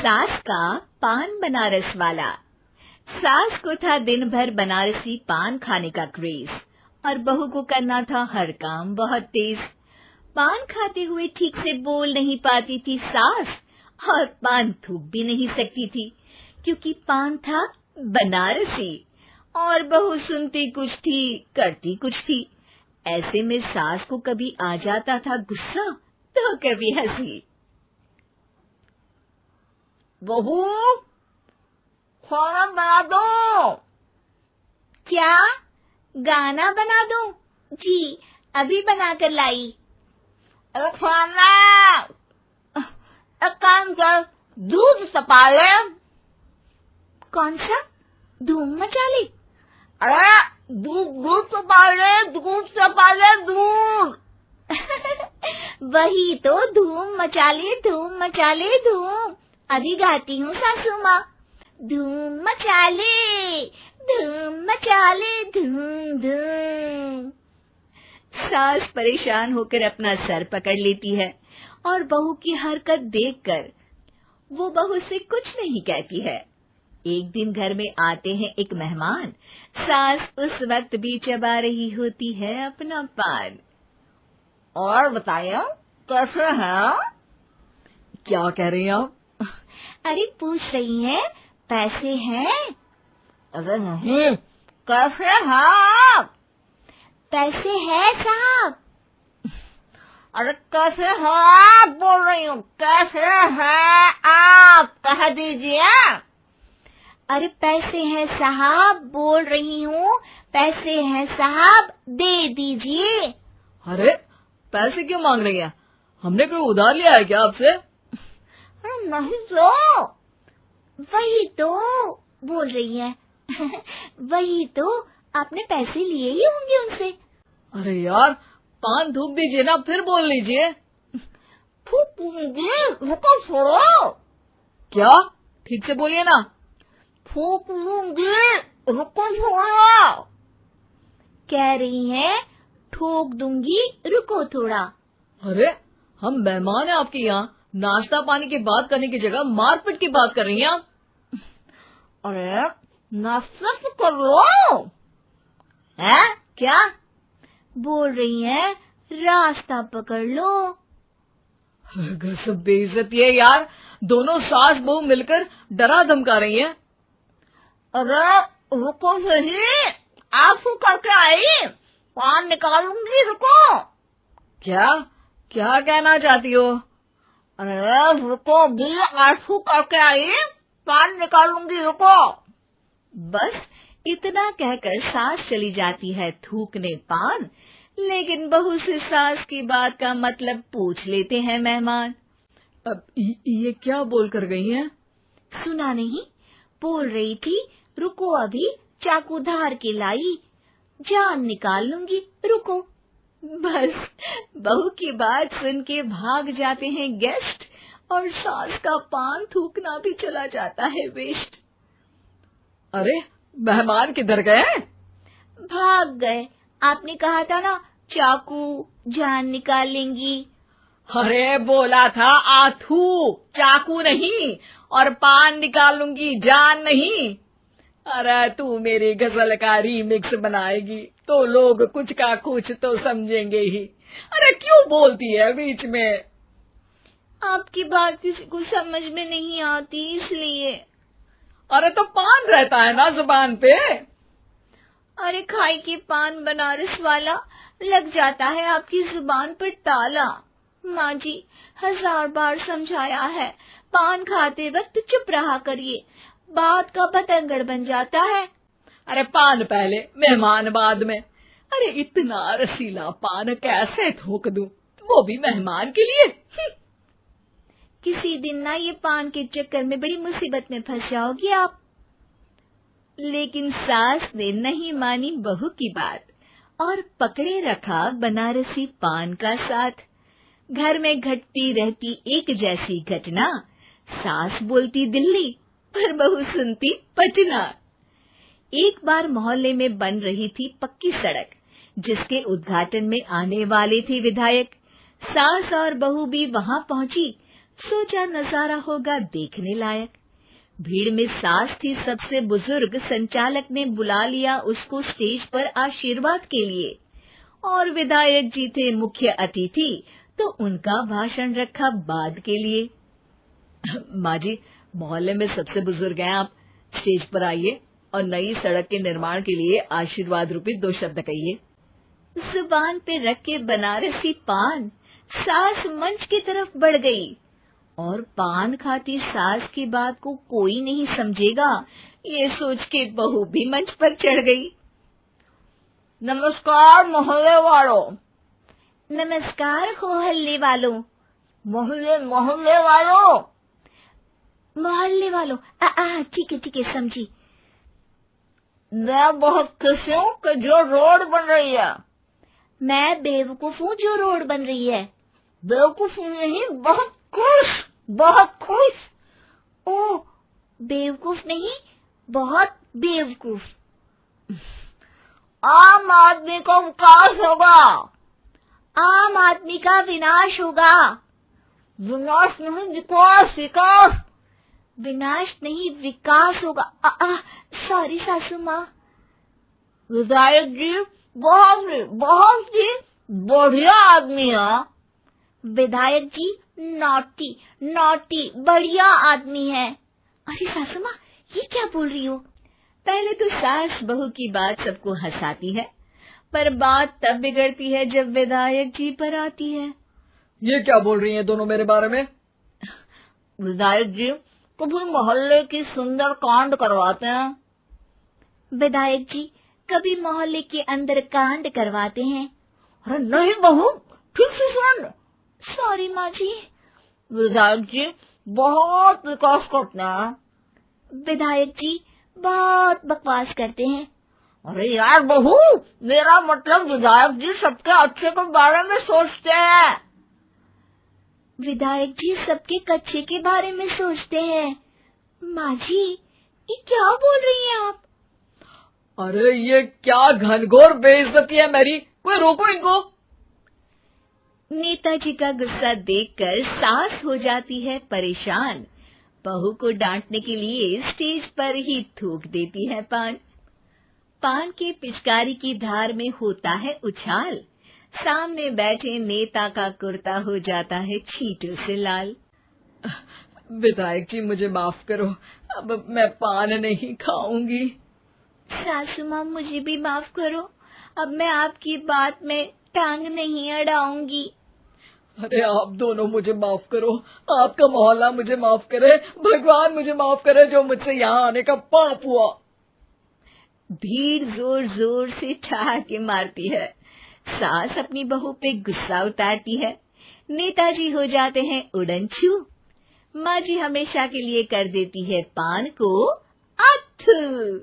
सास का पान बनारस वाला। सास को था दिन भर बनारसी पान खाने का क्रेज और बहू को करना था हर काम बहुत तेज। पान खाते हुए ठीक से बोल नहीं पाती थी सास और पान थूक भी नहीं सकती थी क्योंकि पान था बनारसी और बहू सुनती कुछ थी करती कुछ थी। ऐसे में सास को कभी आ जाता था गुस्सा तो कभी हंसी। बहू, खाना बना दो। क्या? गाना बना दो? जी, अभी बनाकर लाई। अरे खाना, एक काम कर, दूध सपा ले। कौन सा? धूम मचा ले? अरे दूध सपा ले, दूध सपा ले, दूध। वही तो, धूम मचा ले, धूम मचा ले, धूम। अभी गाती हूँ सासू माँ। धूम मचा ले, धूम मचा ले, धूम धूम। सास परेशान होकर अपना सर पकड़ लेती है और बहू की हरकत देखकर वो बहू से कुछ नहीं कहती है। एक दिन घर में आते हैं एक मेहमान। सास उस वक्त भी चबा रही होती है अपना पान। और बताइए, कैसे हैं? क्या कह रही हैं आप? अरे पूछ रही हैं, पैसे हैं? अरे नहीं, कैसे हैं आप? पैसे हैं साहब। अरे कैसे हैं आप बोल रही हूँ, कैसे हैं आप कह दीजिए। अरे पैसे हैं साहब बोल रही हूँ, पैसे हैं साहब दे दीजिए। अरे पैसे क्यों मांग रही हैं? हमने कोई उधार लिया है क्या आपसे? अरे नहीं तो। वही तो बोल रही है। वही तो, आपने पैसे लिए ही होंगे उनसे। अरे यार, पान थूक दीजिए ना, फिर बोल लीजिए। थूकूंगी, रुको छोड़ो। क्या? ठीक से बोलिए ना। थूक लूंगी, रुको छोड़ो। कह रही हैं ठोक दूंगी, रुको थोड़ा। अरे हम मेहमान हैं आपके यहाँ, नाश्ता पानी की बात करने की जगह मारपीट की बात कर रही हैं आप। अरे नाश्ता तो कर लो। है क्या? बोल रही हैं रास्ता पकड़ लो। गजब बेइज्जती है यार, दोनों सास बहू मिलकर डरा धमका रही हैं। अरे रुको सही, आंसू करके आई, पान निकालूंगी, रुको। क्या क्या कहना चाहती हो? अरे रुको भी, आंसू करके आई, पान निकालूंगी, रुको। बस इतना कहकर सास चली जाती है थूकने पान। लेकिन बहू से सास की बात का मतलब पूछ लेते हैं मेहमान। अब ये क्या बोल कर गई हैं? सुना नहीं? बोल रही थी रुको अभी, चाकू धार के लाई, जान निकाल लूंगी, रुको। बस बहू की बात सुन के भाग जाते हैं गेस्ट और सास का पान थूकना भी चला जाता है वेस्ट। अरे मेहमान किधर गए? भाग गए। आपने कहा था ना चाकू जान निकाल लेंगी। अरे बोला था आथू, चाकू नहीं, और पान निकालूंगी, जान नहीं। अरे तू मेरी गजल का रीमिक्स बनाएगी तो लोग कुछ का कुछ तो समझेंगे ही। अरे क्यों बोलती है बीच में? आपकी बात किसी को समझ में नहीं आती इसलिए। अरे तो पान रहता है ना जुबान पे। अरे खाई के पान बनारस वाला, लग जाता है आपकी जुबान पर ताला। माँ जी 1000 बार समझाया है, पान खाते वक्त चुप रहा करिए, बात का बतंगड़ बन जाता है। अरे पान पहले मेहमान बाद में। अरे इतना रसीला पान कैसे थूक दूं, वो भी मेहमान के लिए। किसी दिन ना ये पान के चक्कर में बड़ी मुसीबत में फंस जाओगी आप। लेकिन सास ने नहीं मानी बहू की बात और पकड़े रखा बनारसी पान का साथ। घर में घटती रहती एक जैसी घटना, सास बोलती दिल्ली पर बहू सुनती पटना। एक बार मोहल्ले में बन रही थी पक्की सड़क, जिसके उद्घाटन में आने वाले थे विधायक। सास और बहू भी वहां पहुंची। सोचा नजारा होगा देखने लायक। भीड़ में सास थी सबसे बुजुर्ग। संचालक ने बुला लिया उसको स्टेज पर आशीर्वाद के लिए, और विधायक जी थे मुख्य अतिथि, तो उनका भाषण रखा बाद के लिए। माँ जी, मोहल्ले में सबसे बुजुर्ग हैं आप, स्टेज पर आइए और नई सड़क के निर्माण के लिए आशीर्वाद रूपी 2 शब्द कहिए। जुबान पे रख के बनारसी पान सास मंच की तरफ बढ़ गई, और पान खाती सास की बात को कोई नहीं समझेगा, ये सोच के बहू भी मंच पर चढ़ गई। नमस्कार मोहल्ले वालों। नमस्कार मोहल्ले वालों। मोहल्ले मोहल्ले वालों। मोहल्ले वालों, ठीक है समझी। मैं बहुत खुश हूँ कि जो रोड बन रही है। मैं बेवकूफ हूँ जो रोड बन रही है। बेवकूफ नहीं, बहुत खुश, बहुत खुश। ओह, बेवकूफ नहीं, बहुत बेवकूफ। आम आदमी का विकास होगा। आम आदमी का विनाश होगा। विनाश नहीं, विकास, विकास। विनाश नहीं, विकास होगा। सॉरी सासू माँ। विधायक जी बहुत ही बढ़िया आदमी है। विधायक जी नॉटी नॉटी बढ़िया आदमी है। अरे सासू माँ, ये क्या बोल रही हो? पहले तो सास बहू की बात सबको हंसाती है, पर बात तब बिगड़ती है जब विधायक जी पर आती है। ये क्या बोल रही हैं दोनों मेरे बारे में? विधायक जी कभी मोहल्ले की सुंदर कांड करवाते हैं। विधायक जी कभी मोहल्ले के अंदर कांड करवाते हैं। अरे नहीं बहू, ठीक से सुन। सॉरी माँ जी। विधायक जी बहुत विकास करते हैं। विधायक जी बहुत बकवास करते हैं। अरे यार बहू, मेरा मतलब विधायक जी सबके अच्छे के बारे में सोचते हैं। विधायक जी सबके कच्चे के बारे में सोचते हैं। माँ जी, ये क्या बोल रही हैं आप? अरे ये क्या घनघोर बेइज्जती है मेरी, कोई रोको इनको। नेताजी का गुस्सा देखकर सास हो जाती है परेशान। बहू को डांटने के लिए स्टेज पर ही थूक देती है पान। पान के पिचकारी की धार में होता है उछाल। सामने बैठे नेता का कुर्ता हो जाता है छींटों से लाल। विधायक जी मुझे माफ करो, अब मैं पान नहीं खाऊंगी। सासू माँ मुझे भी माफ करो, अब मैं आपकी बात में टांग नहीं अड़ाऊंगी। अरे आप दोनों मुझे माफ करो, आपका मोहल्ला मुझे माफ करे, भगवान मुझे माफ करे जो मुझसे यहाँ आने का पाप हुआ। भीड़ जोर जोर से ठहाके मारती है। सास अपनी बहू पे गुस्सा उतारती है। नेताजी हो जाते हैं उड़नछू। माँ जी हमेशा के लिए कर देती है पान को अथू।